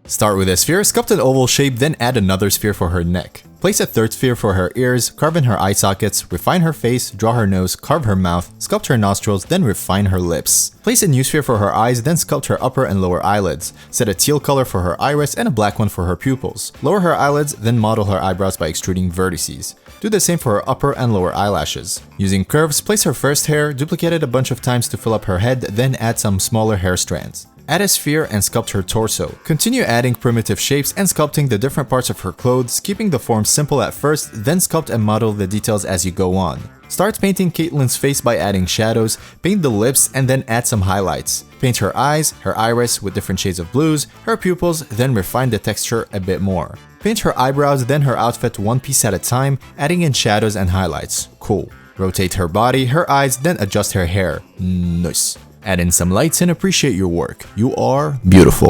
Start with a sphere, sculpt an oval shape, then add another sphere for her neck. Place a third sphere for her ears, carve in her eye sockets, refine her face, draw her nose, carve her mouth, sculpt her nostrils, then refine her lips. Place a new sphere for her eyes, then sculpt her upper and lower eyelids. Set a teal color for her iris and a black one for her pupils. Lower her eyelids, then model her eyebrows by extruding vertices. Do the same for her upper and lower eyelashes. Using curves, place her first hair, duplicate it a bunch of times to fill up her head, then add some smaller hair strands. Add a sphere and sculpt her torso. Continue adding primitive shapes and sculpting the different parts of her clothes, keeping the form simple at first, then sculpt and model the details as you go on. Start painting Caitlyn's face by adding shadows, paint the lips, and then add some highlights. Paint her eyes, her iris with different shades of blues, her pupils, then refine the texture a bit more. Paint her eyebrows, then her outfit one piece at a time, adding in shadows and highlights. Cool. Rotate her body, her eyes, then adjust her hair. Nice. Add in some lights and appreciate your work. You are beautiful.